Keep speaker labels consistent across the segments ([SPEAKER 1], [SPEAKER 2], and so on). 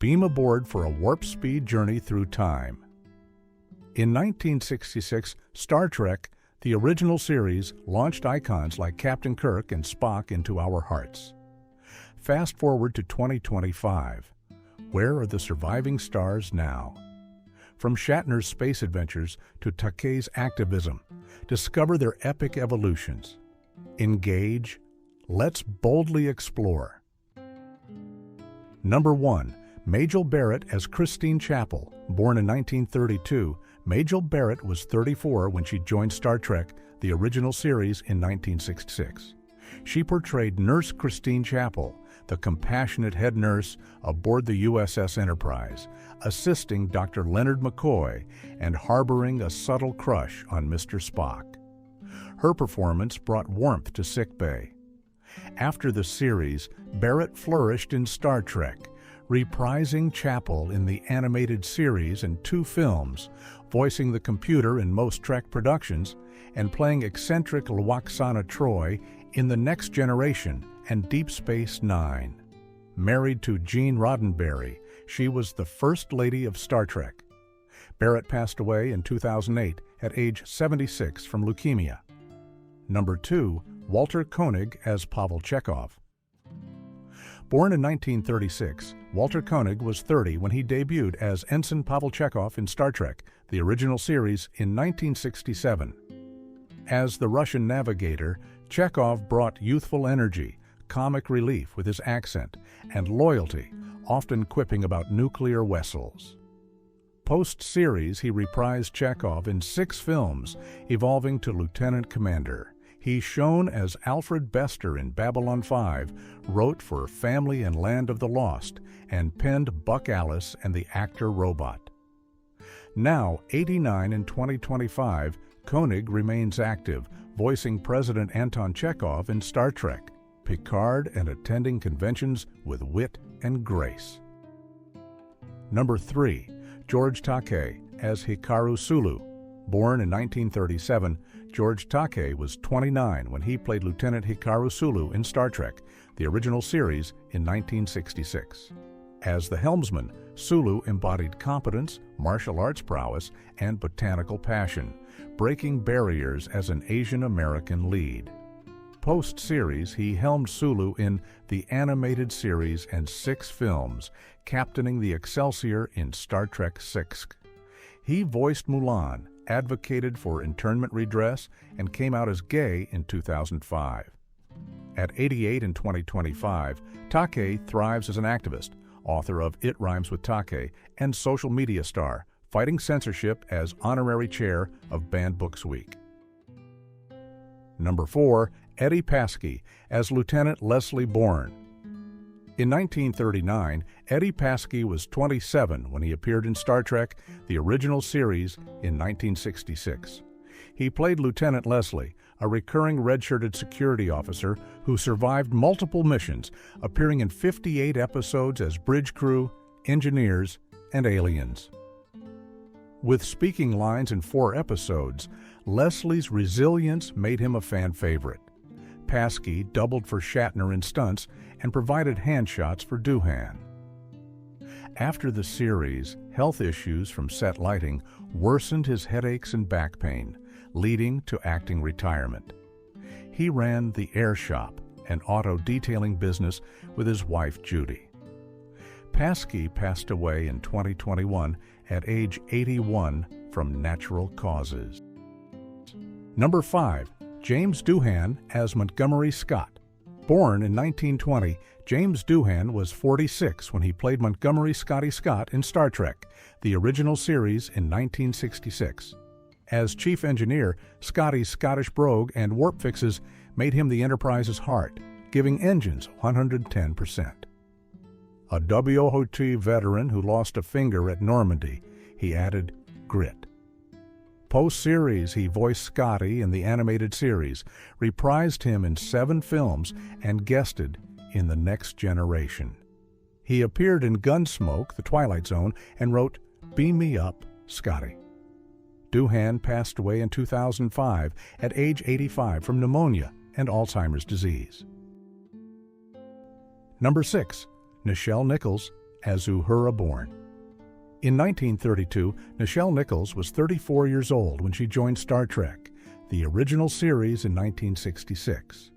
[SPEAKER 1] beam aboard for a warp-speed journey through time. In 1966, Star Trek, the original series, launched icons like Captain Kirk and Spock into our hearts. Fast forward to 2025. Where are the surviving stars now? From Shatner's space adventures to Takei's activism, discover their epic evolutions. Engage. Let's boldly explore. Number 1. Majel Barrett as Christine Chapel. Born in 1932, Majel Barrett was 34 when she joined Star Trek, the original series, in 1966. She portrayed Nurse Christine Chapel, the compassionate head nurse aboard the USS Enterprise, assisting Dr. Leonard Nimoy and harboring a subtle crush on Mr. Spock. Her performance brought warmth to sickbay. After the series, Barrett flourished in Star Trek, reprising Chapel in the animated series and 2 films, voicing the computer in most Trek productions, and playing eccentric Lwaxana Troi in The Next Generation and Deep Space Nine. Married to Gene Roddenberry, she was the First Lady of Star Trek. Barrett passed away in 2008 at age 76 from leukemia. Number 2. Walter Koenig as Pavel Chekhov. Born in 1936, Walter Koenig was 30 when he debuted as Ensign Pavel Chekhov in Star Trek, the original series, in 1967. As the Russian navigator, Chekhov brought youthful energy, comic relief with his accent, and loyalty, often quipping about nuclear vessels. Post-series, he reprised Chekhov in 6 films, evolving to lieutenant commander. He shone as Alfred Bester in Babylon 5, wrote for Family and Land of the Lost, and penned Buck Alice and the Actor Robot. Now, 89 in 2025, Koenig remains active, voicing President Anton Chekhov in Star Trek, Picard, and attending conventions with wit and grace. Number 3. George Takei as Hikaru Sulu. Born in 1937, George Takei was 29 when he played Lieutenant Hikaru Sulu in Star Trek, the original series, in 1966. As the helmsman, Sulu embodied competence, martial arts prowess, and botanical passion, breaking barriers as an Asian American lead. Post-series, he helmed Sulu in the animated series and 6 films, captaining the Excelsior in Star Trek VI. He voiced Mulan, advocated for internment redress, and came out as gay in 2005. At 88 in 2025, Takei thrives as an activist, author of It Rhymes with Takei, and social media star, fighting censorship as honorary chair of Banned Books Week. Number 4. Eddie Paskey as Lieutenant Leslie Bourne. In 1939, Eddie Paskey was 27 when he appeared in Star Trek, the original series, in 1966. He played Lieutenant Leslie, a recurring red-shirted security officer who survived multiple missions, appearing in 58 episodes as bridge crew, engineers, and aliens. With speaking lines in 4 episodes, Leslie's resilience made him a fan favorite. Paskey doubled for Shatner in stunts and provided handshots for Doohan. After the series, health issues from set lighting worsened his headaches and back pain, leading to acting retirement. He ran the Air Shop, an auto detailing business, with his wife Judy. Paskey passed away in 2021 at age 81 from natural causes. Number 5. James Doohan as Montgomery Scott. Born in 1920, James Doohan was 46 when he played Montgomery Scotty Scott in Star Trek, the original series, in 1966. As chief engineer, Scotty's Scottish brogue and warp fixes made him the Enterprise's heart, giving engines 110%. A WOT veteran who lost a finger at Normandy, he added grit. Post-series, he voiced Scotty in the animated series, reprised him in 7 films, and guested in The Next Generation. He appeared in Gunsmoke, The Twilight Zone, and wrote, "Beam me up, Scotty." Doohan passed away in 2005 at age 85 from pneumonia and Alzheimer's disease. Number 6. Nichelle Nichols as Uhura Born. In 1932, Nichelle Nichols was 34 years old when she joined Star Trek, the original series in 1966.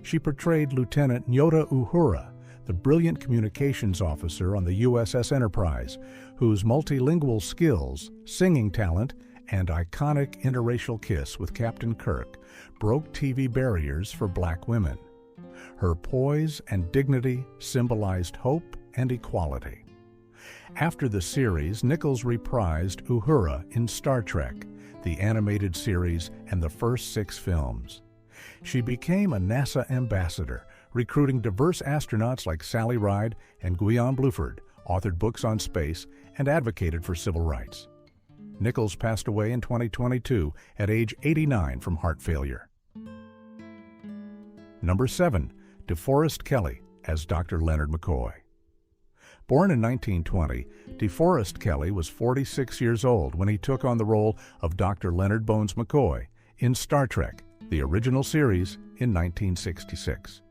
[SPEAKER 1] She portrayed Lieutenant Nyota Uhura, the brilliant communications officer on the USS Enterprise, whose multilingual skills, singing talent, and iconic interracial kiss with Captain Kirk broke TV barriers for black women. Her poise and dignity symbolized hope and equality. After the series, Nichols reprised Uhura in Star Trek, the animated series and the first 6 films. She became a NASA ambassador, recruiting diverse astronauts like Sally Ride and Guion Bluford, authored books on space, and advocated for civil rights. Nichols passed away in 2022 at age 89 from heart failure. Number 7. DeForest Kelley as Dr. Leonard McCoy. Born in 1920, DeForest Kelley was 46 years old when he took on the role of Dr. Leonard Bones McCoy in Star Trek, the original series, in 1966.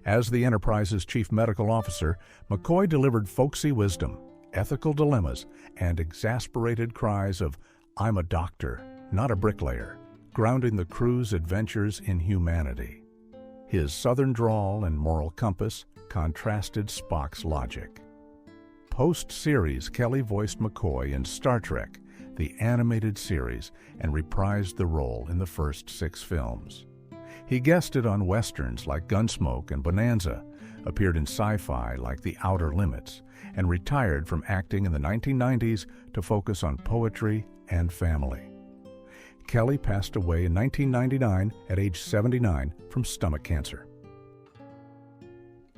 [SPEAKER 1] As the Enterprise's chief medical officer, McCoy delivered folksy wisdom, ethical dilemmas, and exasperated cries of, "I'm a doctor, not a bricklayer," grounding the crew's adventures in humanity. His southern drawl and moral compass contrasted Spock's logic. Post-series, Kelley voiced McCoy in Star Trek, the animated series, and reprised the role in the first 6 films. He guested on westerns like Gunsmoke and Bonanza, appeared in sci-fi like The Outer Limits, and retired from acting in the 1990s to focus on poetry and family. Kelley passed away in 1999 at age 79 from stomach cancer.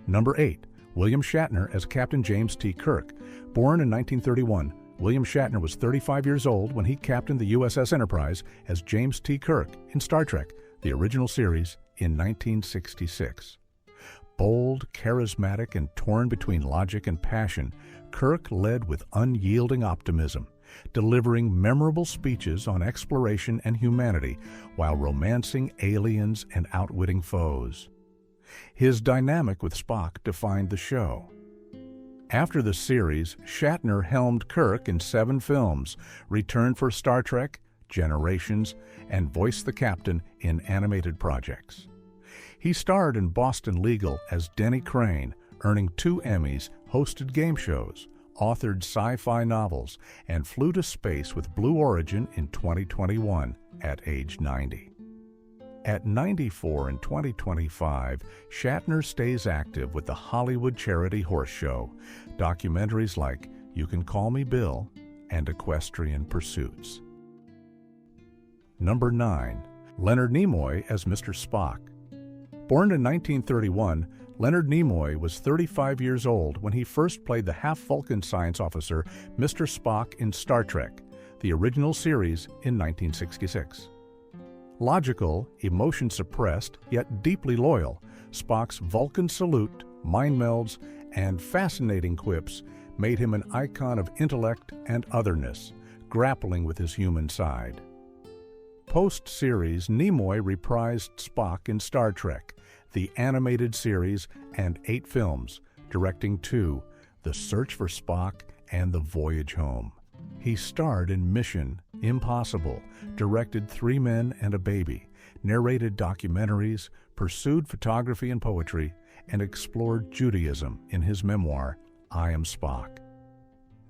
[SPEAKER 1] Number 8. William Shatner as Captain James T. Kirk. Born in 1931, William Shatner was 35 years old when he captained the USS Enterprise as James T. Kirk in Star Trek, the original series, in 1966. Bold, charismatic, and torn between logic and passion, Kirk led with unyielding optimism, delivering memorable speeches on exploration and humanity while romancing aliens and outwitting foes. His dynamic with Spock defined the show. After the series, Shatner helmed Kirk in 7 films, returned for Star Trek, Generations, and voiced the captain in animated projects. He starred in Boston Legal as Denny Crane, earning 2 Emmys, hosted game shows, authored sci-fi novels, and flew to space with Blue Origin in 2021 at age 90. At 94 in 2025, Shatner stays active with the Hollywood Charity Horse Show, documentaries like You Can Call Me Bill, and Equestrian Pursuits. Number 9. Leonard Nimoy as Mr. Spock. Born in 1931, Leonard Nimoy was 35 years old when he first played the half-Vulcan science officer Mr. Spock in Star Trek, the original series, in 1966. Logical, emotion-suppressed, yet deeply loyal, Spock's Vulcan salute, mind melds, and fascinating quips made him an icon of intellect and otherness, grappling with his human side. Post-series, Nimoy reprised Spock in Star Trek, the animated series, and 8 films, directing 2, The Search for Spock and The Voyage Home. He starred in Mission, Impossible, directed 3 Men and a Baby, narrated documentaries, pursued photography and poetry, and explored Judaism in his memoir, I Am Spock.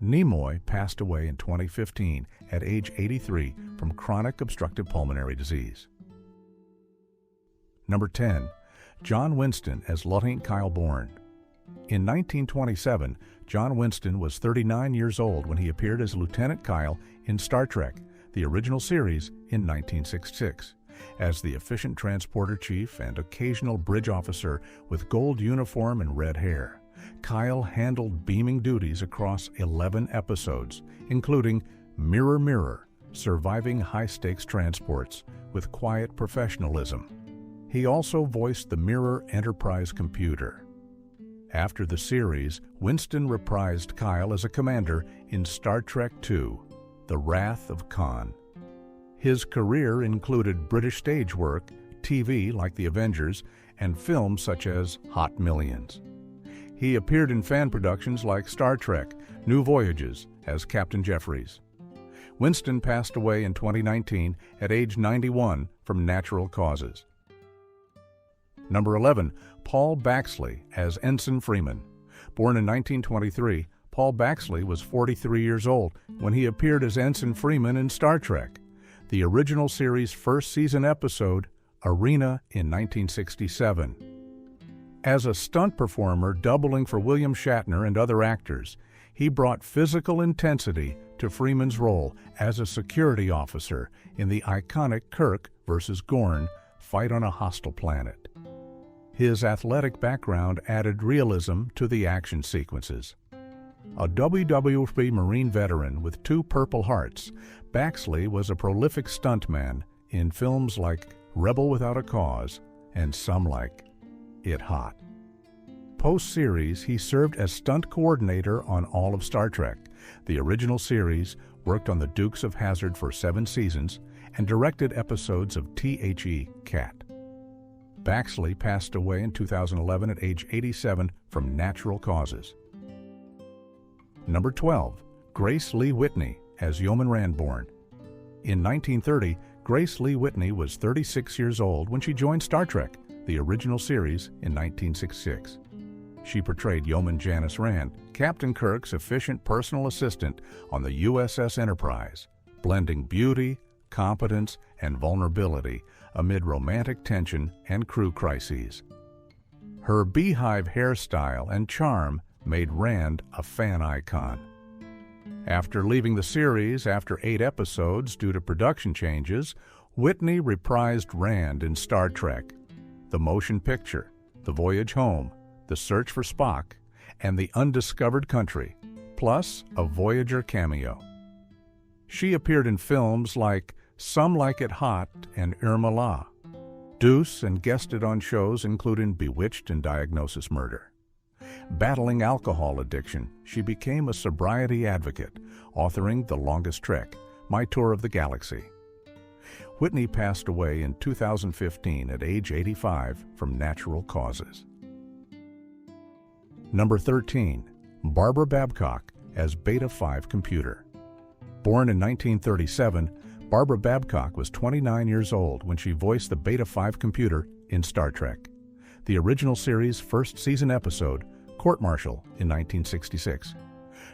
[SPEAKER 1] Nimoy passed away in 2015 at age 83 from chronic obstructive pulmonary disease. Number 10. John Winston as Lieutenant Kyle Bourne. In 1927, John Winston was 39 years old when he appeared as Lieutenant Kyle in Star Trek, the original series, in 1966, as the efficient transporter chief and occasional bridge officer with gold uniform and red hair. Kyle handled beaming duties across 11 episodes, including Mirror Mirror, surviving high-stakes transports with quiet professionalism. He also voiced the Mirror Enterprise computer. After the series, Winston reprised Kyle as a commander in Star Trek II, The Wrath of Khan. His career included British stage work, TV like The Avengers, and films such as Hot Millions. He appeared in fan productions like Star Trek: New Voyages as Captain Jeffries. Winston passed away in 2019 at age 91 from natural causes. Number 11, Paul Baxley as Ensign Freeman. Born in 1923, Paul Baxley was 43 years old when he appeared as Ensign Freeman in Star Trek, the original series' first season episode, Arena, in 1967. As a stunt performer doubling for William Shatner and other actors, he brought physical intensity to Freeman's role as a security officer in the iconic Kirk vs. Gorn fight on a hostile planet. His athletic background added realism to the action sequences. A WWF Marine veteran with 2 Purple Hearts, Baxley was a prolific stuntman in films like Rebel Without a Cause and some like It Hot. Post-series, he served as stunt coordinator on all of Star Trek, the original series, worked on the Dukes of Hazzard for 7 seasons, and directed episodes of THE Cat. Baxley passed away in 2011 at age 87 from natural causes. Number 12, Grace Lee Whitney as Yeoman Ranborn. In 1930, Grace Lee Whitney was 36 years old when she joined Star Trek, the original series, in 1966. She portrayed Yeoman Janice Rand, Captain Kirk's efficient personal assistant on the USS Enterprise, blending beauty, competence, and vulnerability amid romantic tension and crew crises. Her beehive hairstyle and charm made Rand a fan icon. After leaving the series after 8 episodes due to production changes, Whitney reprised Rand in Star Trek, The Motion Picture, The Voyage Home, The Search for Spock, and The Undiscovered Country, plus a Voyager cameo. She appeared in films like Some Like It Hot and Irma La, Deuce, and guested on shows including Bewitched and Diagnosis Murder. Battling alcohol addiction, she became a sobriety advocate, authoring The Longest Trek, My Tour of the Galaxy. Whitney passed away in 2015 at age 85 from natural causes. Number 13, Barbara Babcock as Beta 5 Computer. Born in 1937, Barbara Babcock was 29 years old when she voiced the Beta 5 Computer in Star Trek, the original series' first season episode, Court Martial, in 1966.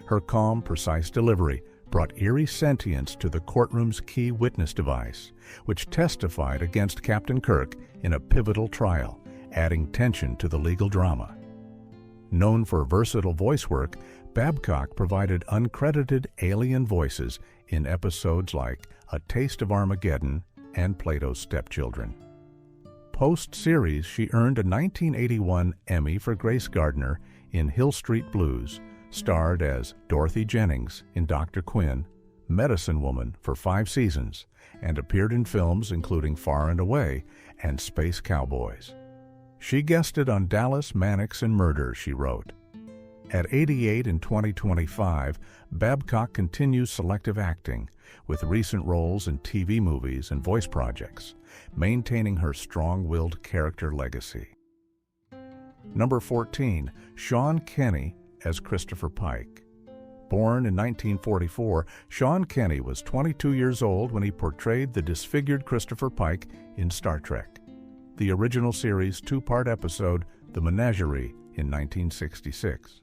[SPEAKER 1] Her calm, precise delivery brought eerie sentience to the courtroom's key witness device, which testified against Captain Kirk in a pivotal trial, adding tension to the legal drama. Known for versatile voice work, Babcock provided uncredited alien voices in episodes like A Taste of Armageddon and Plato's Stepchildren. Post-series, she earned a 1981 Emmy for Grace Gardner in Hill Street Blues, starred as Dorothy Jennings in Dr. Quinn, Medicine Woman for 5 seasons, and appeared in films including Far and Away and Space Cowboys. She guested on Dallas, Mannix, and Murder, she wrote. At 88 in 2025, Babcock continues selective acting, with recent roles in TV movies and voice projects, maintaining her strong-willed character legacy. Number 14, Sean Kenney as Christopher Pike. Born in 1944, Sean Kenney was 22 years old when he portrayed the disfigured Christopher Pike in Star Trek, the original series' 2-part episode, The Menagerie, in 1966.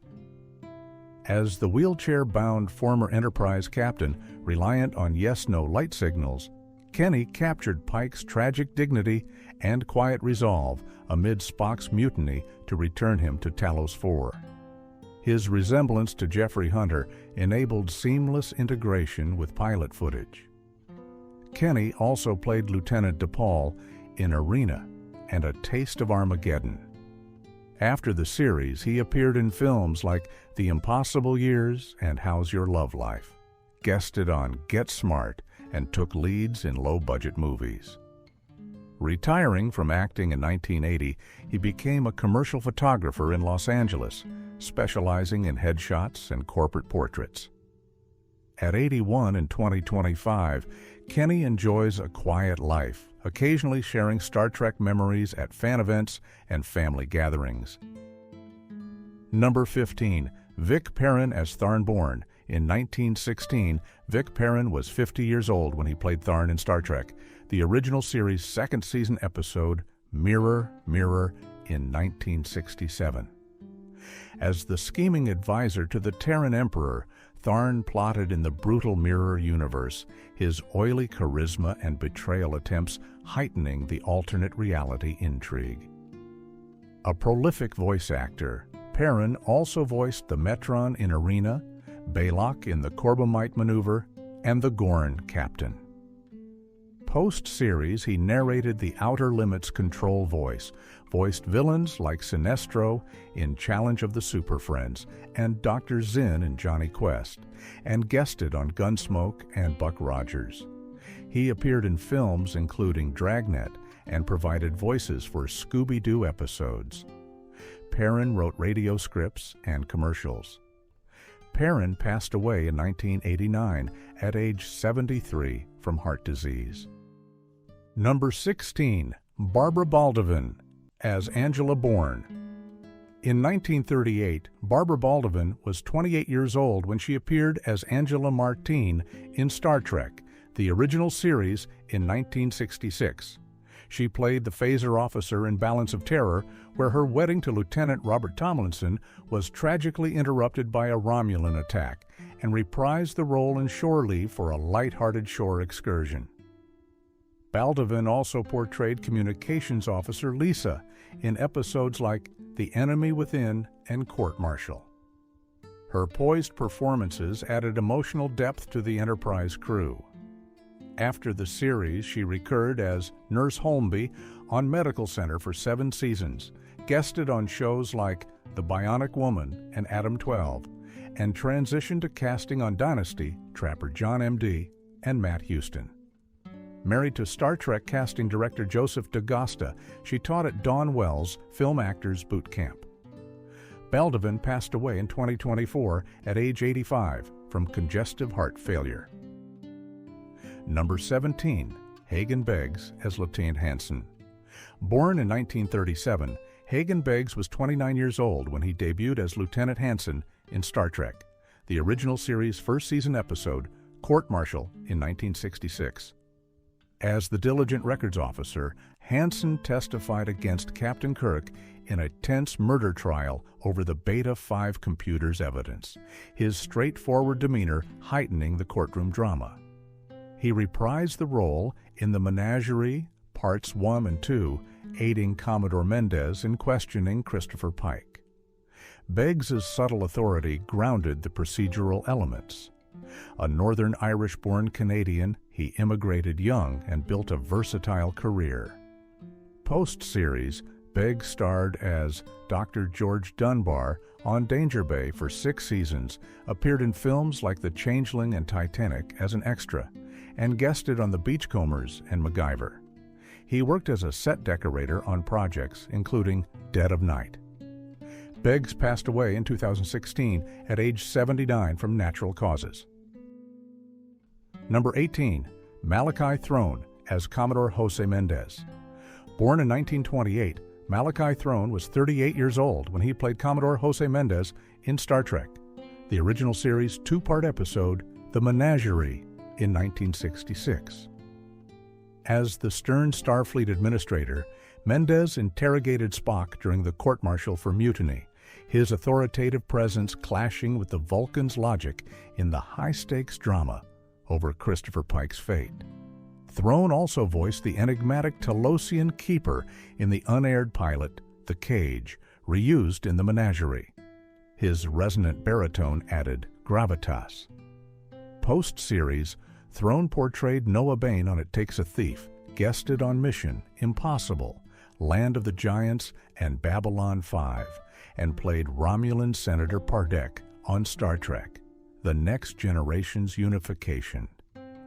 [SPEAKER 1] As the wheelchair-bound former Enterprise captain, reliant on yes-no light signals, Kenney captured Pike's tragic dignity and quiet resolve amid Spock's mutiny to return him to Talos 4. His resemblance to Jeffrey Hunter enabled seamless integration with pilot footage. Kenney also played Lieutenant DePaul in Arena and A Taste of Armageddon. After the series, he appeared in films like The Impossible Years and How's Your Love Life, guested on Get Smart, and took leads in low-budget movies. Retiring from acting in 1980, he became a commercial photographer in Los Angeles, specializing in headshots and corporate portraits. At 81 in 2025, Kenney enjoys a quiet life, occasionally sharing Star Trek memories at fan events and family gatherings. Number 15. Vic Perrin as Tharn. In 1916, Vic Perrin was 50 years old when he played Tharn in Star Trek, the original series' second season episode, Mirror, Mirror, in 1967. As the scheming advisor to the Terran Emperor, Tharn plotted in the brutal Mirror universe, his oily charisma and betrayal attempts heightening the alternate reality intrigue. A prolific voice actor, Perrin also voiced the Metron in Arena, Balok in the Corbomite Maneuver, and the Gorn Captain. Post-series, he narrated the Outer Limits control voice, voiced villains like Sinestro in Challenge of the Super Friends and Dr. Zinn in Jonny Quest, and guested on Gunsmoke and Buck Rogers. He appeared in films including Dragnet and provided voices for Scooby-Doo episodes. Perrin wrote radio scripts and commercials. Perrin passed away in 1989 at age 73 from heart disease. Number 16. Barbara Baldavin as Angela Bourne. In 1938, Barbara Baldavin was 28 years old when she appeared as Angela Martine in Star Trek, the original series, in 1966. She played the phaser officer in Balance of Terror, where her wedding to Lieutenant Robert Tomlinson was tragically interrupted by a Romulan attack, and reprised the role in Shore Leave for a light-hearted shore excursion. Baldavin also portrayed communications officer Lisa in episodes like The Enemy Within and Court Martial. Her poised performances added emotional depth to the Enterprise crew. After the series, she recurred as Nurse Holmby on Medical Center for 7 seasons, guested on shows like The Bionic Woman and Adam 12, and transitioned to casting on Dynasty, Trapper John M.D., and Matt Houston. Married to Star Trek casting director Joseph DaGosta, she taught at Dawn Wells Film Actors Boot Camp. Baldavin passed away in 2024 at age 85 from congestive heart failure. Number 17. Hagan Beggs as Lieutenant Hansen. Born in 1937, Hagan Beggs was 29 years old when he debuted as Lieutenant Hansen in Star Trek, the original series' first season episode, Court Martial, in 1966. As the diligent records officer, Hansen testified against Captain Kirk in a tense murder trial over the Beta 5 computer's evidence, his straightforward demeanor heightening the courtroom drama. He reprised the role in The Menagerie, Parts 1 and 2, aiding Commodore Mendez in questioning Christopher Pike. Beggs's subtle authority grounded the procedural elements. A Northern Irish-born Canadian, he immigrated young and built a versatile career. Post-series, Beggs starred as Dr. George Dunbar on Danger Bay for 6 seasons, appeared in films like The Changeling and Titanic as an extra, and guested on The Beachcombers and MacGyver. He worked as a set decorator on projects including Dead of Night. Beggs passed away in 2016 at age 79 from natural causes. Number 18. Malachi Throne as Commodore Jose Mendez. Born in 1928, Malachi Throne was 38 years old when he played Commodore Jose Mendez in Star Trek, the original series' 2-part episode, The Menagerie, in 1966. As the stern Starfleet administrator, Mendez interrogated Spock during the court-martial for mutiny, his authoritative presence clashing with the Vulcan's logic in the high-stakes drama over Christopher Pike's fate. Throne also voiced the enigmatic Telosian Keeper in the unaired pilot, The Cage, reused in The Menagerie. His resonant baritone added gravitas. Post-series, Throne portrayed Noah Bain on It Takes a Thief, guested on Mission Impossible, Land of the Giants, and Babylon 5, and played Romulan Senator Pardek on Star Trek, The Next Generation's Unification.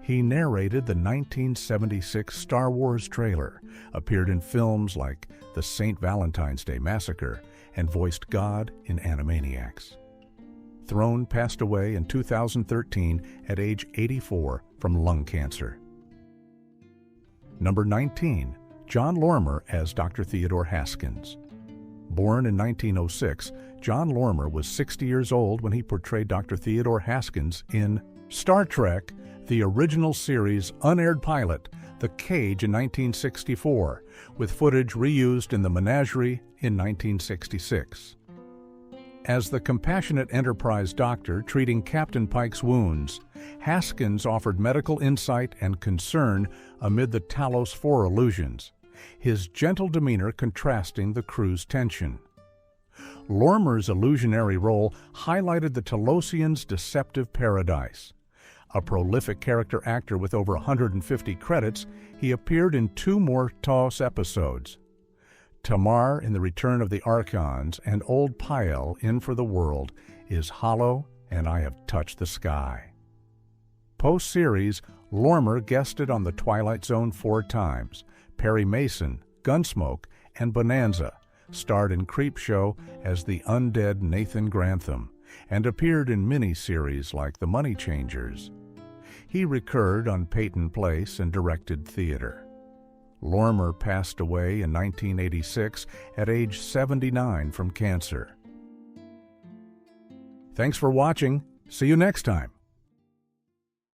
[SPEAKER 1] He narrated the 1976 Star Wars trailer, appeared in films like The St. Valentine's Day Massacre, and voiced God in Animaniacs. Throne passed away in 2013 at age 84 from lung cancer. Number 19. Jon Lormer as Dr. Theodore Haskins. Born in 1906, Jon Lormer was 60 years old when he portrayed Dr. Theodore Haskins in Star Trek, the original series unaired pilot, The Cage in 1964, with footage reused in The Menagerie in 1966. As the compassionate Enterprise doctor treating Captain Pike's wounds, Haskins offered medical insight and concern amid the Talos IV illusions, his gentle demeanor contrasting the crew's tension. Lormer's illusionary role highlighted the Talosians' deceptive paradise. A prolific character actor with over 150 credits, he appeared in 2 more TOS episodes, Tamar in The Return of the Archons and Old Pael in For the World is Hollow and I Have Touched the Sky. Post-series, Lormer guested on The Twilight Zone 4 times, Perry Mason, Gunsmoke, and Bonanza, starred in Creepshow as the undead Nathan Grantham, and appeared in mini-series like The Money Changers. He recurred on Peyton Place and directed theater. Lormer passed away in 1986 at age 79 from cancer. Thanks for watching. See you next time.